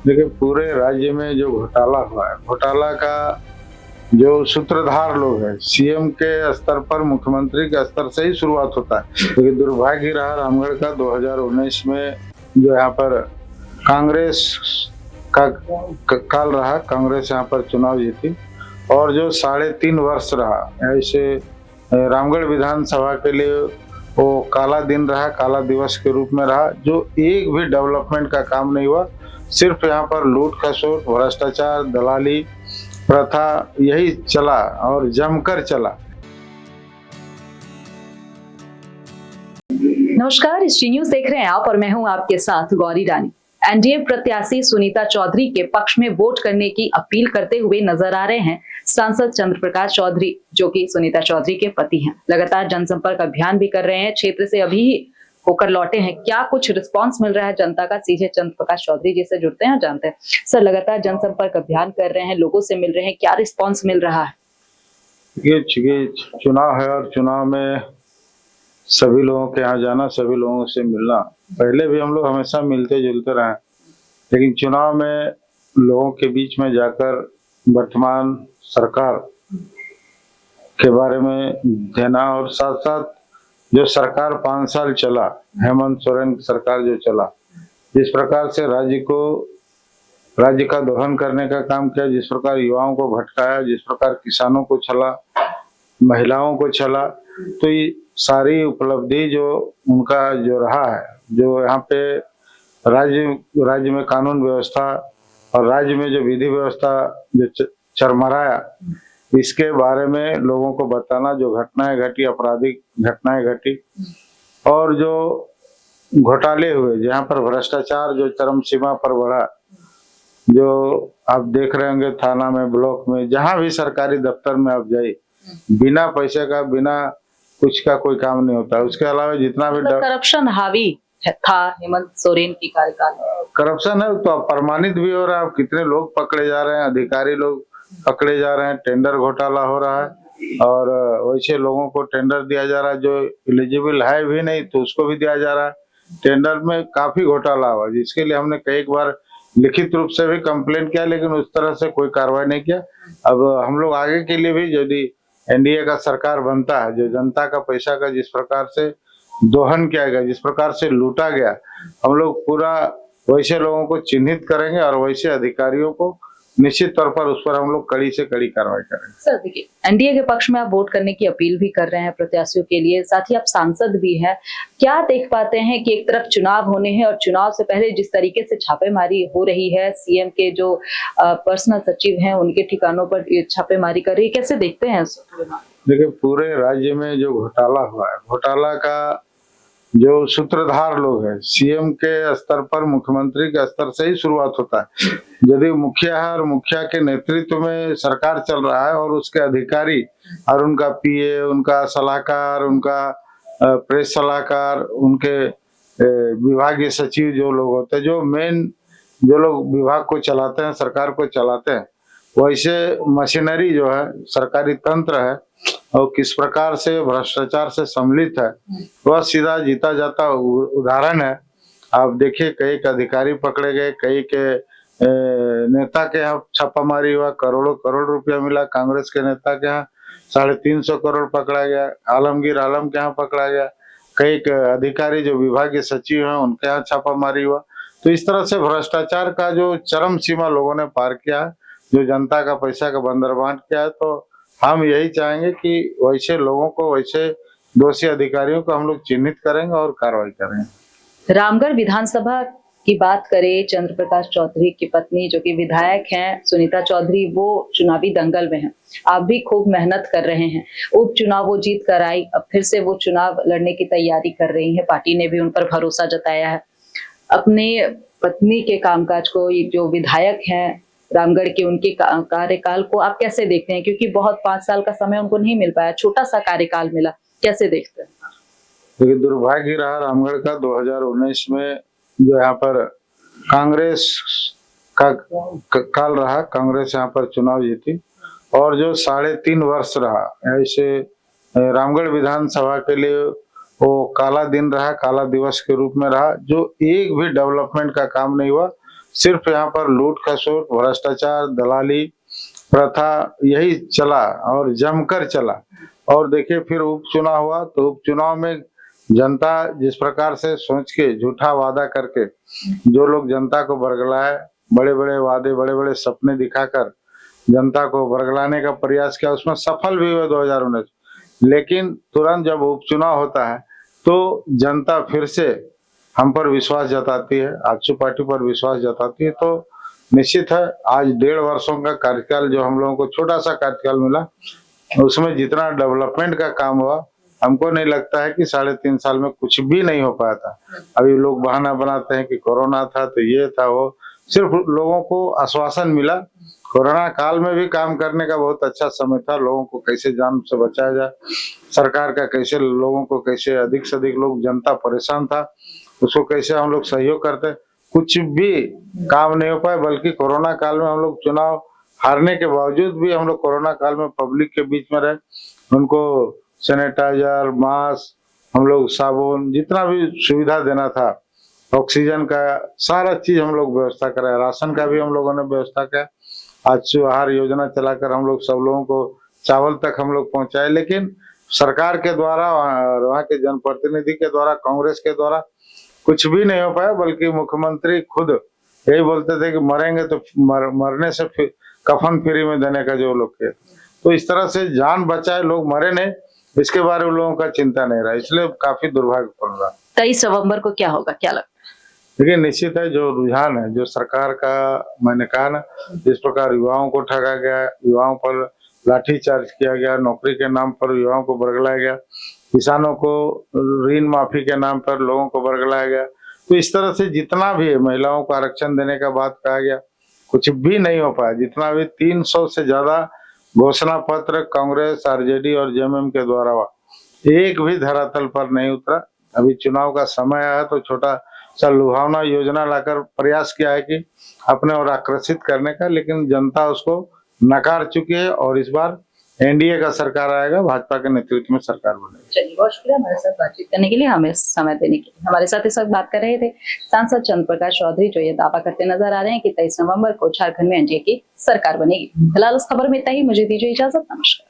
देखिए, पूरे राज्य में जो घोटाला हुआ है, घोटाला का जो सूत्रधार लोग हैं, सीएम के स्तर पर, मुख्यमंत्री के स्तर से ही शुरुआत होता है। लेकिन दुर्भाग्य रहा रामगढ़ का 2019 में जो यहाँ पर कांग्रेस का काल रहा, कांग्रेस यहाँ पर चुनाव जीती और जो 3.5 वर्ष रहा, ऐसे रामगढ़ विधानसभा के लिए वो काला दिन रहा, काला दिवस के रूप में रहा। जो एक भी डेवलपमेंट का काम नहीं हुआ, सिर्फ यहाँ पर लूट खसोट, भ्रष्टाचार, दलाली प्रथा यही चला और जमकर चला। नमस्कार, टी न्यूज देख रहे हैं आप और मैं हूं आपके साथ गौरी रानी। एनडीए प्रत्याशी सुनीता चौधरी के पक्ष में वोट करने की अपील करते हुए नजर आ रहे हैं सांसद चंद्र प्रकाश चौधरी, जो कि सुनीता चौधरी के पति हैं। लगातार जनसंपर्क अभियान भी कर रहे हैं, क्षेत्र से अभी होकर लौटे हैं। क्या कुछ रिस्पांस मिल रहा है जनता का? सीधे चंद्र प्रकाश चौधरी जी से जुड़ते हैं, जानते हैं। सर, लगातार जनसंपर्क अभियान कर रहे हैं, लोगों से मिल रहे हैं, क्या रिस्पॉन्स मिल रहा है? ये चुनाव है और चुनाव में सभी लोगों के यहाँ जाना, सभी लोगों से मिलना, पहले भी हम लोग हमेशा मिलते जुलते रहे, लेकिन चुनाव में लोगों के बीच में जाकर वर्तमान सरकार के बारे में देना और साथ साथ जो सरकार 5 साल चला, हेमंत सोरेन सरकार जो चला, जिस प्रकार से राज्य का दोहन करने का काम किया, जिस प्रकार युवाओं को भटकाया, जिस प्रकार किसानों को छला, महिलाओं को छला, तो ये सारी उपलब्धि जो उनका जो रहा है, जो यहाँ पे राज्य में कानून व्यवस्था और राज्य में जो विधि व्यवस्था जो चरमराया, इसके बारे में लोगों को बताना, जो घटनाएं घटी, आपराधिक घटनाएं घटी और जो घोटाले हुए, जहाँ पर भ्रष्टाचार जो चरम सीमा पर बढ़ा, जो आप देख रहे होंगे थाना में, ब्लॉक में, जहाँ भी सरकारी दफ्तर में आप जाइए, बिना पैसे का, बिना कुछ का कोई काम नहीं होता। उसके अलावा जितना भी करप्शन हावी था हेमंत सोरेन की कार्यकाल, करप्शन है तो प्रमाणित भी हो रहा है। कितने लोग पकड़े जा रहे हैं, अधिकारी लोग पकड़े जा रहे हैं, टेंडर घोटाला हो रहा है और वैसे लोगों को टेंडर दिया जा रहा है जो एलिजिबल है भी नहीं, तो उसको भी दिया जा रहा है। टेंडर में काफी घोटाला हुआ, जिसके लिए हमने कई बार लिखित रूप से भी कंप्लेंट किया, लेकिन उस तरह से कोई कार्रवाई नहीं किया। अब हम लोग आगे के लिए भी, यदि एनडीए का सरकार बनता है, जो जनता का पैसा का जिस प्रकार से दोहन किया गया, जिस प्रकार से लूटा गया, हम लोग पूरा वैसे लोगों को चिन्हित करेंगे और वैसे अधिकारियों को निश्चित तौर पर उस पर हम लोग कड़ी से कड़ी कार्रवाई करेंगे। सर देखिए, एनडीए के पक्ष में आप वोट करने की अपील भी कर रहे हैं प्रत्याशियों के लिए, साथ ही आप सांसद भी हैं। क्या देख पाते हैं कि एक तरफ चुनाव होने हैं और चुनाव से पहले जिस तरीके से छापेमारी हो रही है, सीएम के जो पर्सनल सचिव हैं उनके ठिकानों पर छापेमारी कर रही है, कैसे देखते हैं? देखिए, पूरे राज्य में जो घोटाला हुआ है, घोटाला का जो सूत्रधार लोग हैं, सीएम के स्तर पर, मुख्यमंत्री के स्तर से ही शुरुआत होता है। यदि मुखिया है और मुखिया के नेतृत्व में सरकार चल रहा है और उसके अधिकारी और उनका पीए, उनका सलाहकार, उनका प्रेस सलाहकार, उनके विभागीय सचिव जो लोग होते हैं, जो मेन जो लोग विभाग को चलाते हैं, सरकार को चलाते हैं, वैसे मशीनरी जो है, सरकारी तंत्र है और किस प्रकार से भ्रष्टाचार से सम्मिलित है, वह सीधा जीता जाता उदाहरण है। आप देखिए, कई अधिकारी पकड़े गए, कई के नेता के यहाँ छापामारी हुआ, करोड़ों करोड़ रुपया मिला। कांग्रेस के नेता के यहाँ 350 करोड़ पकड़ा गया, आलमगीर आलम के यहाँ पकड़ा गया, कई अधिकारी जो विभागीय सचिव हैं उनके यहाँ छापामारी हुआ। तो इस तरह से भ्रष्टाचार का जो चरम सीमा लोगों ने पार किया है, जो जनता का पैसा का बंदरबांट किया है, तो हम यही चाहेंगे कि वैसे लोगों को, वैसे दोषी अधिकारियों को हम लोग चिन्हित करेंगे और कार्रवाई करेंगे। रामगढ़ विधानसभा की बात करें, चंद्र प्रकाश चौधरी की पत्नी जो कि विधायक हैं सुनीता चौधरी, वो चुनावी दंगल में हैं। आप भी खूब मेहनत कर रहे हैं, उपचुनाव वो जीत कर आई, अब फिर से वो चुनाव लड़ने की तैयारी कर रही है। पार्टी ने भी उन पर भरोसा जताया है। अपने पत्नी के कामकाज को, जो विधायक हैं रामगढ़ के, उनके कार्यकाल को आप कैसे देखते हैं? क्योंकि बहुत 5 साल का समय उनको नहीं मिल पाया, छोटा सा कार्यकाल मिला, कैसे देखते हैं? देखिए, दुर्भाग्य रहा रामगढ़ का 2019 में जो यहाँ पर कांग्रेस का काल रहा, कांग्रेस यहाँ पर चुनाव जीती और जो 3.5 वर्ष रहा, ऐसे रामगढ़ विधानसभा के लिए वो काला दिन रहा, काला दिवस के रूप में रहा। जो एक भी डेवलपमेंट का काम नहीं हुआ, सिर्फ यहाँ पर लूट खसोट, भ्रष्टाचार, दलाली प्रथा यही चला और जमकर चला। और देखिए फिर उपचुनाव हुआ तो उपचुनाव में जनता जिस प्रकार से सोच के झूठा वादा करके जो लोग जनता को बरगलाए, बड़े बड़े वादे, बड़े बड़े सपने दिखाकर जनता को बरगलाने का प्रयास किया, उसमें सफल भी हुए 2019। लेकिन तुरंत जब उपचुनाव होता है तो जनता फिर से हम पर विश्वास जताती है, आजसू पार्टी पर विश्वास जताती है। तो निश्चित है आज 1.5 वर्षों का कार्यकाल जो हम लोगों को छोटा सा कार्यकाल मिला, उसमें जितना डेवलपमेंट का काम हुआ, हमको नहीं लगता है कि 3.5 साल में कुछ भी नहीं हो पाया था। अभी लोग बहाना बनाते हैं कि कोरोना था तो ये था वो, सिर्फ लोगों को आश्वासन मिला। कोरोना काल में भी काम करने का बहुत अच्छा समय था, लोगों को कैसे जान से बचाया जाए, सरकार का कैसे लोगों को कैसे अधिक से अधिक लोग, जनता परेशान था उसको कैसे हम लोग सहयोग करते, कुछ भी काम नहीं हो पाया। बल्कि कोरोना काल में हम लोग चुनाव हारने के बावजूद भी हम लोग कोरोना काल में पब्लिक के बीच में रहे, उनको सैनिटाइजर, मास्क, हम लोग साबुन, जितना भी सुविधा देना था, ऑक्सीजन का सारा चीज हम लोग व्यवस्था कराया, राशन का भी हम लोगों ने व्यवस्था किया। आजसू आहार योजना चलाकर हम लोग सब लोगों को चावल तक हम लोग पहुंचाए। लेकिन सरकार के द्वारा, वहाँ के जनप्रतिनिधि के द्वारा, कांग्रेस के द्वारा कुछ भी नहीं हो पाया। बल्कि मुख्यमंत्री खुद यही बोलते थे कि मरेंगे तो मरने से कफन फ्री में देने का जो लोग थे। तो इस तरह से जान बचाए, लोग मरे नहीं, इसके बारे में लोगों का चिंता नहीं रहा, इसलिए काफी दुर्भाग्यपूर्ण रहा। 23 नवंबर को क्या होगा, क्या लगता है? देखिए निश्चित है जो रुझान है, जो सरकार का, मैंने कहा ना, जिस प्रकार युवाओं को ठगा गया, युवाओं पर लाठीचार्ज किया गया, नौकरी के नाम पर युवाओं को बरगलाया गया, किसानों को ऋण माफी के नाम पर लोगों को बरगलाया गया, तो इस तरह से जितना भी महिलाओं को आरक्षण देने का बात कहा गया, कुछ भी नहीं हो पाया। जितना भी 300 से ज्यादा घोषणा पत्र कांग्रेस, आरजेडी और जेएमएम के द्वारा हुआ, एक भी धरातल पर नहीं उतरा। अभी चुनाव का समय आया तो छोटा सा लुभावना योजना लाकर प्रयास किया है कि अपने और आकर्षित करने का, लेकिन जनता उसको नकार चुकी है। और इस बार एनडीए का सरकार आएगा, भाजपा के नेतृत्व में सरकार बनेगी। चलिए, बहुत शुक्रिया हमारे साथ बातचीत करने के लिए, हमें समय देने के लिए। हमारे साथ इस वक्त बात कर रहे थे सांसद चंद्र प्रकाश चौधरी, जो ये दावा करते नजर आ रहे हैं कि 23 नवंबर को झारखंड में एनडीए की सरकार बनेगी। फिलहाल इस खबर में इतना ही, मुझे दीजिए इजाजत, नमस्कार।